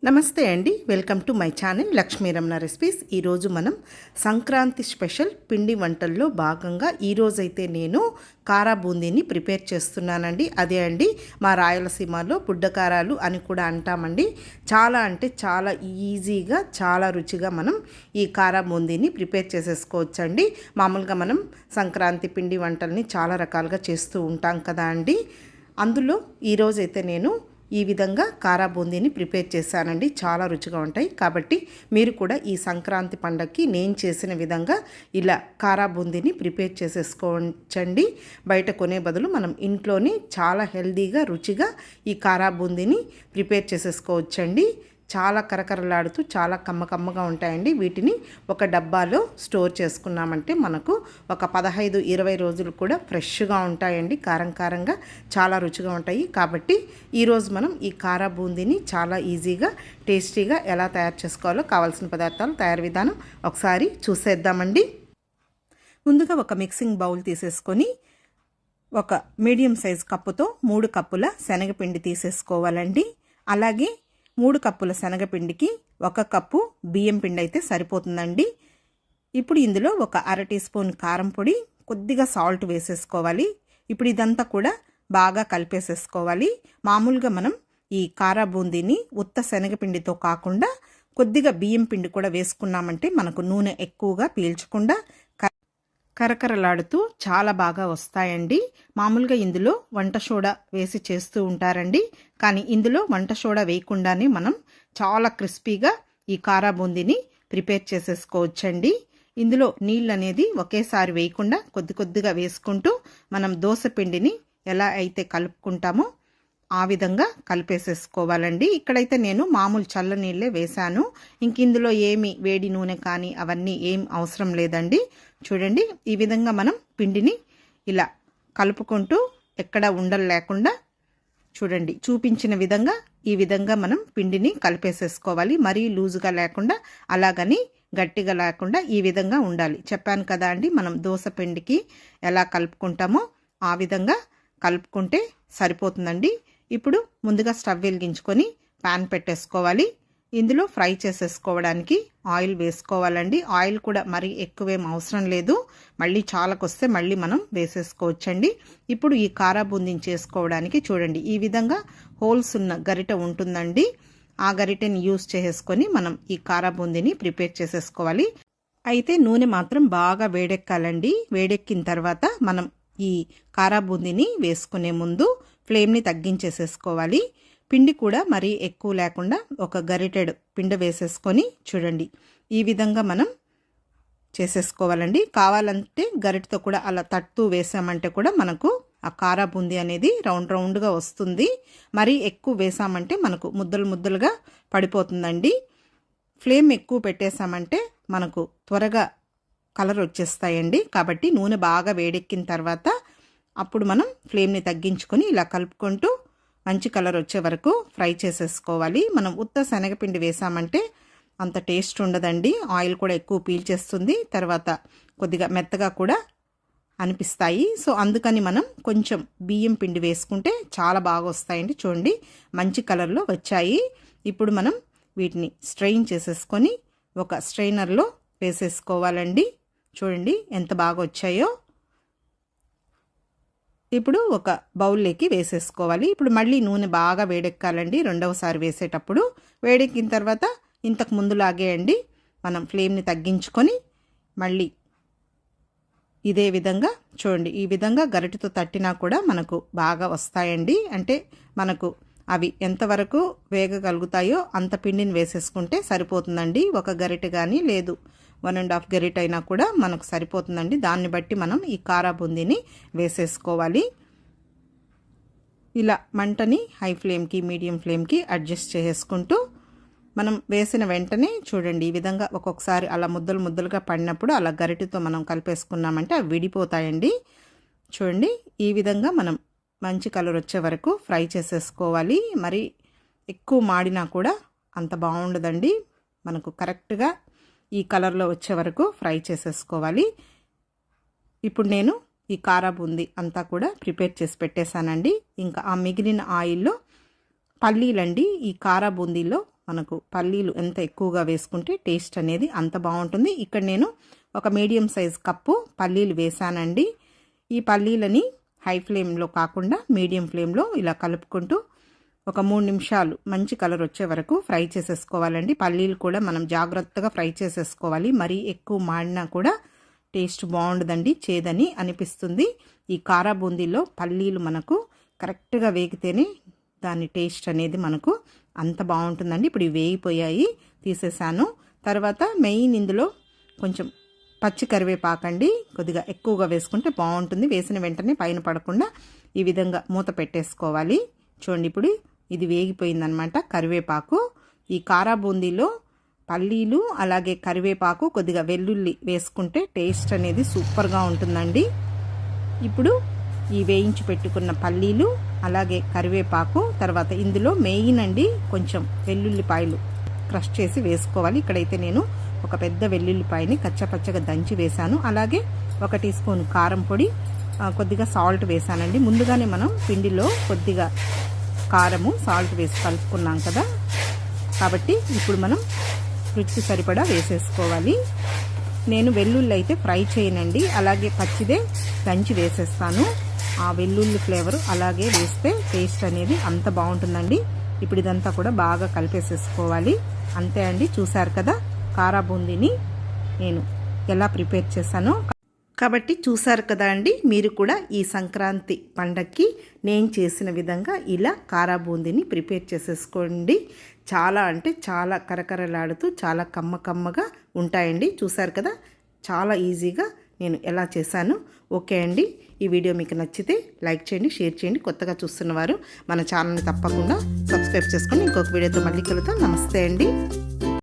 నమస్తే అండి, welcome to my channel Lakshmi Ramana recipes. ఈరోజు మనం సంక్రాంతి స్పెషల్ పిండి వంటల్లో భాగంగా ఈరోజైతే నేను కారా బూందీని ప్రిపేర్ చేస్తున్నానండి. అదే అండి మా రాయలసీమలో బుడ్డకారాలు అని కూడా అంటామండి. చాలా అంటే చాలా ఈజీగా చాలా రుచిగా మనం ఈ కారా బూందీని ప్రిపేర్ చేసేసుకోవచ్చండి. మామూలుగా మనం సంక్రాంతి పిండి వంటల్ని చాలా రకాలుగా చేస్తూ ఉంటాం కదా అండి. అందులో ఈరోజైతే నేను ఈ విధంగా కారా బూందీని ప్రిపేర్ చేశానండి. చాలా రుచిగా ఉంటాయి. కాబట్టి మీరు కూడా ఈ సంక్రాంతి పండగకి నేను చేసిన విధంగా ఇలా కారా బూందీని ప్రిపేర్ చేసేసుకోవచ్చండి. బయట కొనే బదులు మనం ఇంట్లోనే చాలా హెల్దీగా రుచిగా ఈ కారా బూందీని ప్రిపేర్ చేసేసుకోవచ్చండి. చాలా కరకరలాడుతూ చాలా కమ్మకమ్మగా ఉంటాయండి. వీటిని ఒక డబ్బాలో స్టోర్ చేసుకున్నామంటే మనకు ఒక 15-20 రోజులు కూడా ఫ్రెష్గా ఉంటాయండి. కారం కారంగా చాలా రుచిగా ఉంటాయి. కాబట్టి ఈరోజు మనం ఈ కారా బూందీని చాలా ఈజీగా టేస్టీగా ఎలా తయారు చేసుకోవాలో కావాల్సిన పదార్థాలు తయారు విధానం ఒకసారి చూసేద్దామండి. ముందుగా ఒక మిక్సింగ్ బౌల్ తీసేసుకొని ఒక మీడియం సైజ్ కప్పుతో 3 కప్పుల శనగపిండి తీసేసుకోవాలండి. అలాగే 3 కప్పుల శనగపిండికి 1 కప్పు బియ్యం పిండి అయితే సరిపోతుందండి. ఇప్పుడు ఇందులో ఒక 1/2 టీ స్పూన్ కారం పొడి, కొద్దిగా సాల్ట్ వేసేసుకోవాలి. ఇప్పుడు ఇదంతా కూడా బాగా కలిపేసేసుకోవాలి. మామూలుగా మనం ఈ కారా బూందీని ఉత్త శనగపిండితో కాకుండా కొద్దిగా బియ్యం పిండి కూడా వేసుకున్నామంటే మనకు నూనె ఎక్కువగా పీల్చకుండా కరకరలాడుతూ చాలా బాగా వస్తాయండి. మామూలుగా ఇందులో వంట సోడా వేసి చేస్తూ ఉంటారండి. కానీ ఇందులో వంట సోడా వేయకుండానే మనం చాలా క్రిస్పీగా ఈ కారా బూందీని ప్రిపేర్ చేసేసుకోవచ్చండి. ఇందులో నీళ్ళు అనేది ఒకేసారి వేయకుండా కొద్ది కొద్దిగా వేసుకుంటూ మనం దోశ పిండిని ఎలా అయితే కలుపుకుంటామో ఆ విధంగా కలిపేసేసుకోవాలండి. ఇక్కడైతే నేను మామూలు చల్ల నీళ్ళే వేశాను. ఇంక ఇందులో ఏమి వేడి నూనె కానీ అవన్నీ ఏం అవసరం లేదండి. చూడండి, ఈ విధంగా మనం పిండిని ఇలా కలుపుకుంటూ ఎక్కడ ఉండలు లేకుండా చూడండి చూపించిన విధంగా ఈ విధంగా మనం పిండిని కలిపేసేసుకోవాలి. మరీ లూజుగా లేకుండా అలాగని గట్టిగా లేకుండా ఈ విధంగా ఉండాలి. చెప్పాను కదా అండి, మనం దోశ పిండికి ఎలా కలుపుకుంటామో ఆ విధంగా కలుపుకుంటే సరిపోతుందండి. ఇప్పుడు ముందుగా స్టవ్ వెలిగించుకొని ప్యాన్ పెట్టేసుకోవాలి. ఇందులో ఫ్రై చేసేసుకోవడానికి ఆయిల్ వేసుకోవాలండి. ఆయిల్ కూడా మరీ ఎక్కువేం అవసరం లేదు. మళ్ళీ చాలకొస్తే మళ్ళీ మనం వేసేసుకోవచ్చండి. ఇప్పుడు ఈ కారా బూందీని చేసుకోవడానికి చూడండి ఈ విధంగా హోల్స్ ఉన్న గరిట ఉంటుందండి. ఆ గరిటెని యూస్ చేసుకొని మనం ఈ కారా బూందీని ప్రిపేర్ చేసేసుకోవాలి. అయితే నూనె మాత్రం బాగా వేడెక్కాలండి. వేడెక్కిన తర్వాత మనం ఈ కారా బూందీని వేసుకునే ముందు ఫ్లేమ్ని తగ్గించేసేసుకోవాలి. పిండి కూడా మరీ ఎక్కువ లేకుండా ఒక గరిటెడు పిండి వేసేసుకొని చూడండి ఈ విధంగా మనం చేసేసుకోవాలండి. కావాలంటే గరిటెతో కూడా అలా తట్టుతూ వేసామంటే కూడా మనకు ఆ కారా బూందీ అనేది రౌండ్ రౌండ్గా వస్తుంది. మరీ ఎక్కువ వేసామంటే మనకు ముద్దలు ముద్దలుగా పడిపోతుందండి. ఫ్లేమ్ ఎక్కువ పెట్టేసామంటే మనకు త్వరగా కలర్ వచ్చేస్తాయండి. కాబట్టి నూనె బాగా వేడెక్కిన తర్వాత అప్పుడు మనం ఫ్లేమ్ని తగ్గించుకొని ఇలా కలుపుకుంటూ మంచి కలర్ వచ్చే వరకు ఫ్రై చేసేసుకోవాలి. మనం ఉత్త శనగపిండి వేసామంటే అంత టేస్ట్ ఉండదండి. ఆయిల్ కూడా ఎక్కువ పీల్చేస్తుంది. తర్వాత కొద్దిగా మెత్తగా కూడా అనిపిస్తాయి. సో అందుకని మనం కొంచెం బియ్యం పిండి వేసుకుంటే చాలా బాగా వస్తాయండి. చూడండి మంచి కలర్లో వచ్చాయి. ఇప్పుడు మనం వీటిని స్ట్రెయిన్ చేసేసుకొని ఒక స్ట్రెయినర్లో వేసేసుకోవాలండి. చూడండి ఎంత బాగా వచ్చాయో. ఇప్పుడు ఒక బౌల్లోకి వేసేసుకోవాలి. ఇప్పుడు మళ్ళీ నూనె బాగా వేడెక్కాలండి. రెండవసారి వేసేటప్పుడు వేడెక్కిన తర్వాత ఇంతకు ముందులాగే అండి మనం ఫ్లేమ్ని తగ్గించుకొని మళ్ళీ ఇదే విధంగా చూడండి ఈ విధంగా గరిటెతో తట్టినా కూడా మనకు బాగా వస్తాయండి. అంటే మనకు అవి ఎంతవరకు వేగగలుగుతాయో అంత పిండిని వేసేసుకుంటే సరిపోతుందండి. ఒక గరిటె కానీ లేదు 1.5 గరిటె అయినా కూడా మనకు సరిపోతుందండి. దాన్ని బట్టి మనం ఈ కారా బూందీని వేసేసుకోవాలి. ఇలా మంటని హై ఫ్లేమ్కి మీడియం ఫ్లేమ్కి అడ్జస్ట్ చేసుకుంటూ మనం వేసిన వెంటనే చూడండి ఈ విధంగా ఒక్కొక్కసారి అలా ముద్దలు ముద్దలుగా పడినప్పుడు అలా గరిటెతో మనం కలిపేసుకున్నామంటే అవి విడిపోతాయండి. చూడండి ఈ విధంగా మనం మంచి కలర్ వచ్చే వరకు ఫ్రై చేసేసుకోవాలి. మరి ఎక్కువ మాడినా కూడా అంత బాగుండదండి. మనకు కరెక్ట్గా ఈ కలర్లో వచ్చే వరకు ఫ్రై చేసేసుకోవాలి. ఇప్పుడు నేను ఈ కారా బూందీ అంతా కూడా ప్రిపేర్ చేసి పెట్టేశానండి. ఇంకా ఆ మిగిలిన ఆయిల్లో పల్లీలండి. ఈ కారా బూందీలో మనకు పల్లీలు ఎంత ఎక్కువగా వేసుకుంటే టేస్ట్ అనేది అంత బాగుంటుంది. ఇక్కడ నేను ఒక మీడియం సైజ్ కప్పు పల్లీలు వేసానండి. ఈ పల్లీలని హై ఫ్లేమ్లో కాకుండా మీడియం ఫ్లేమ్లో ఇలా కలుపుకుంటూ ఒక 3 నిమిషాలు మంచి కలర్ వచ్చే వరకు ఫ్రై చేసేసుకోవాలండి. పల్లీలు కూడా మనం జాగ్రత్తగా ఫ్రై చేసేసుకోవాలి. మరీ ఎక్కువ మాడినా కూడా టేస్ట్ బాగుండదండి, చేదని అనిపిస్తుంది. ఈ కారా బూందీలో పల్లీలు మనకు కరెక్ట్గా వేగితేనే దాని టేస్ట్ అనేది మనకు అంత బాగుంటుందండి. ఇప్పుడు ఇవి వేగిపోయాయి, తీసేసాను. తర్వాత మెయిన్ ఇందులో కొంచెం పచ్చి కరివేపాకండి, కొద్దిగా ఎక్కువగా వేసుకుంటే బాగుంటుంది. వేసిన వెంటనే పైన పడకుండా ఈ విధంగా మూత పెట్టేసుకోవాలి. చూడండి, ఇప్పుడు ఇది వేగిపోయిందనమాట కరివేపాకు. ఈ కారా బూందీలో పల్లీలు అలాగే కరివేపాకు కొద్దిగా వెల్లుల్లి వేసుకుంటే టేస్ట్ అనేది సూపర్గా ఉంటుందండి. ఇప్పుడు ఈ వేయించి పెట్టుకున్న పల్లీలు అలాగే కరివేపాకు, తర్వాత ఇందులో మెయిన్ అండి కొంచెం వెల్లుల్లిపాయలు క్రష్ చేసి వేసుకోవాలి. ఇక్కడైతే నేను ఒక పెద్ద వెల్లుల్లిపాయని కచ్చపచ్చగా దంచి వేశాను. అలాగే 1 టీ స్పూన్ కారం పొడి, కొద్దిగా సాల్ట్ వేసానండి. ముందుగానే మనం పిండిలో కొద్దిగా కారము సాల్ట్ వేసి కలుపుకున్నాం కదా, కాబట్టి ఇప్పుడు మనం రుచికి సరిపడా వేసేసుకోవాలి. నేను వెల్లుల్లి అయితే ఫ్రై చేయనండి, అలాగే పచ్చిదే దంచి వేసేస్తాను. ఆ వెల్లుల్లి ఫ్లేవర్ అలాగే వేస్తే టేస్ట్ అనేది అంత బాగుంటుందండి. ఇప్పుడు ఇదంతా కూడా బాగా కలిపేసేసుకోవాలి. అంతే అండి, చూసారు కదా కారా బూందీని నేను ఎలా ప్రిపేర్ చేశానో. కాబట్టి చూసారు కదా అండి, మీరు కూడా ఈ సంక్రాంతి పండగకి నేను చేసిన విధంగా ఇలా కారా బూందీని ప్రిపేర్ చేసేసుకోండి. చాలా అంటే చాలా కరకరలాడుతూ చాలా కమ్మగా ఉంటాయండి. చూసారు కదా, చాలా ఈజీగా నేను ఎలా చేశాను. ఓకే అండి, ఈ వీడియో మీకు నచ్చితే లైక్ చేయండి, షేర్ చేయండి. కొత్తగా చూస్తున్నవారు మన ఛానల్ని తప్పకుండా సబ్స్క్రైబ్ చేసుకొని ఇంకొక వీడియోతో మళ్ళీ కలుద్దాం. నమస్తే అండి.